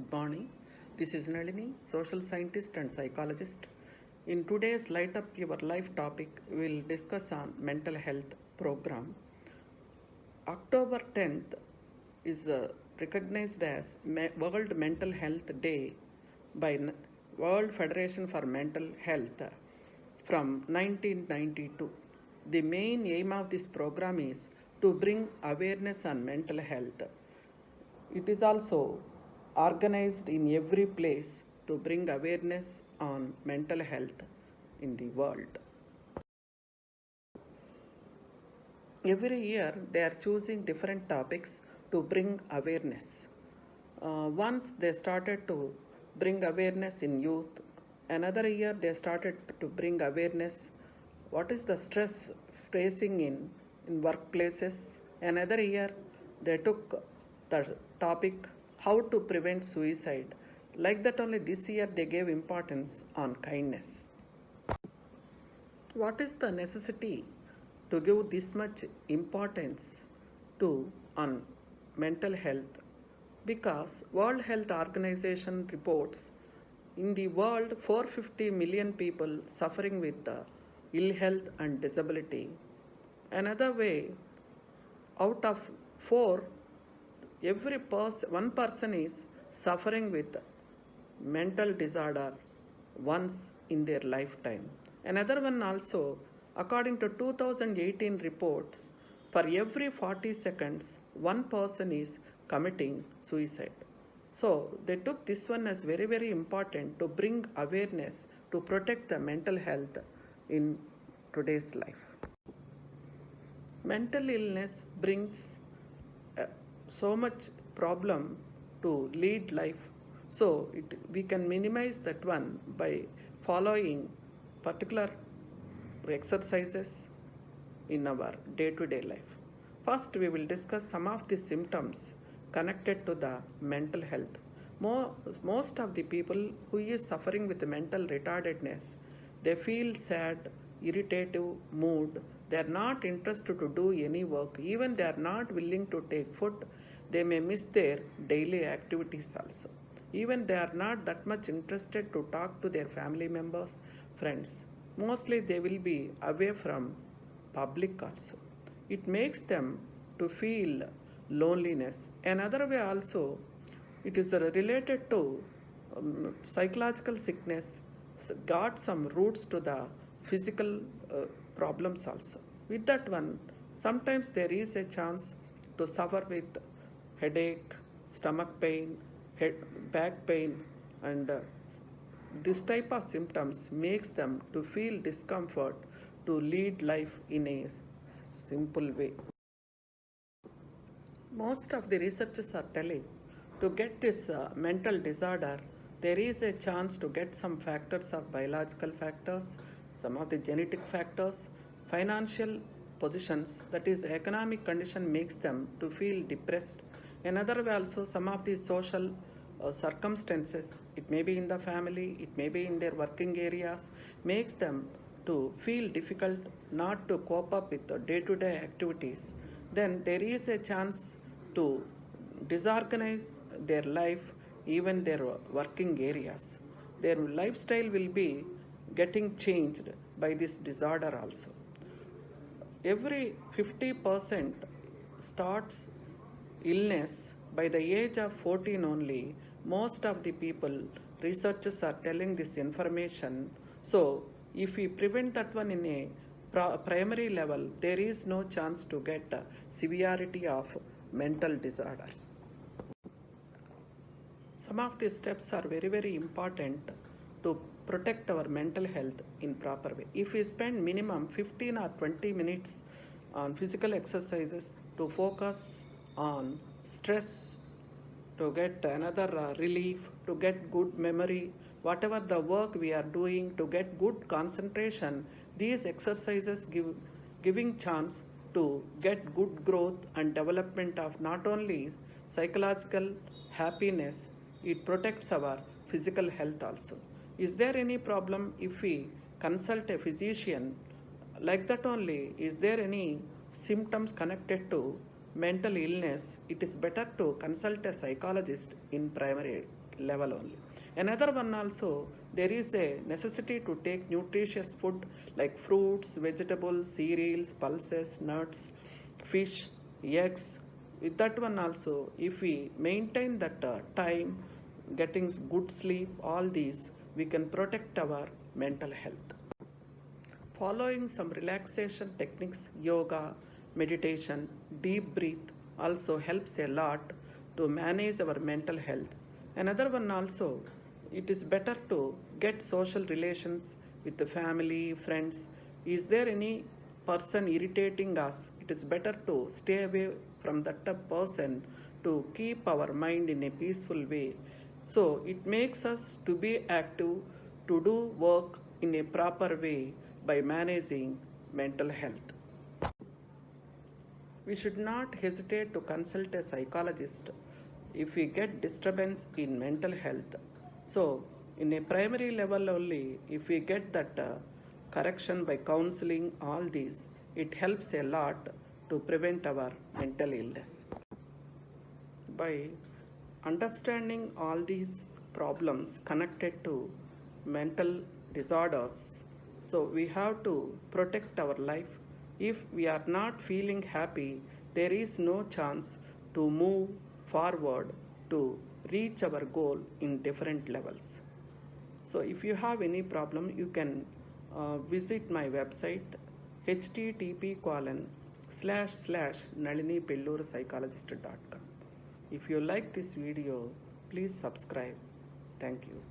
Good morning. This is Nalini, social scientist and psychologist. In today's Light Up Your Life topic, we will discuss on mental health program. October 10th is recognized as World Mental Health Day by World Federation for Mental Health from 1992. The main aim of this program is to bring awareness on mental health. It is also organized in every place to bring awareness on mental health in the world. Every year they are choosing different topics to bring awareness. Once they started to bring awareness in youth, another year they started to bring awareness what is the stress facing in workplaces. Another year they took the topic how to prevent suicide. Like that only this year they gave importance on kindness. What is the necessity to give this much importance to on mental health? Because World Health Organization reports in the world 450 million people suffering with ill health and disability. Another way, out of 4, one person is suffering with mental disorder once in their lifetime. Another one also, according to 2018 reports, for every 40 seconds, one person is committing suicide. So they took this one as very, very important to bring awareness to protect the mental health in today's life. Mental illness brings so much problem to lead life. So we can minimize that one by following particular exercises in our day-to-day life. First, we will discuss some of the symptoms connected to the mental health. Most of the people who is suffering with mental retardedness, they feel sad, irritative mood. They are not interested to do any work. Even they are not willing to take food. They may miss their daily activities also. Even they are not that much interested to talk to their family members, friends. Mostly they will be away from public also. It makes them to feel loneliness. Another way also, it is related to psychological sickness, got some roots to the physical problems also. With that one, sometimes there is a chance to suffer with headache, stomach pain, back pain, and this type of symptoms makes them to feel discomfort to lead life in a simple way. Most of the researchers are telling to get this mental disorder, there is a chance to get some factors of biological factors, some of the genetic factors, financial positions, that is economic condition makes them to feel depressed. Another way also some of the social circumstances, it may be in the family, it may be in their working areas, makes them to feel difficult not to cope up with the day-to-day activities. Then there is a chance to disorganize their life, even their working areas. Their lifestyle will be getting changed by this disorder also. Every 50% starts illness by the age of 14 only. Most of the people, researchers are telling this information. So if we prevent that one in a primary level, there is no chance to get severity of mental disorders. Some of these steps are very, very important to protect our mental health in proper way. If we spend minimum 15 or 20 minutes on physical exercises to focus on stress, to get another relief, to get good memory, whatever the work we are doing, to get good concentration, these exercises giving chance to get good growth and development of not only psychological happiness, it protects our physical health also. Is there any problem if we consult a physician? Like that only, is there any symptoms connected to mental illness? It is better to consult a psychologist in primary level only. Another one also, there is a necessity to take nutritious food like fruits, vegetables, cereals, pulses, nuts, fish, eggs. With that one also, if we maintain that time, getting good sleep, all these, we can protect our mental health. Following some relaxation techniques, yoga, meditation, deep breath also helps a lot to manage our mental health. Another one also, it is better to get social relations with the family, friends. Is there any person irritating us? It is better to stay away from that person to keep our mind in a peaceful way. So it makes us to be active, to do work in a proper way by managing mental health. We should not hesitate to consult a psychologist if we get disturbance in mental health. So, in a primary level only, if we get that correction by counseling, all these, it helps a lot to prevent our mental illness. By understanding all these problems connected to mental disorders, so we have to protect our life. If we are not feeling happy, there is no chance to move forward to reach our goal in different levels. So if you have any problem, you can visit my website http://nalinipellurpsychologist.com. If you like this video, please subscribe. Thank you.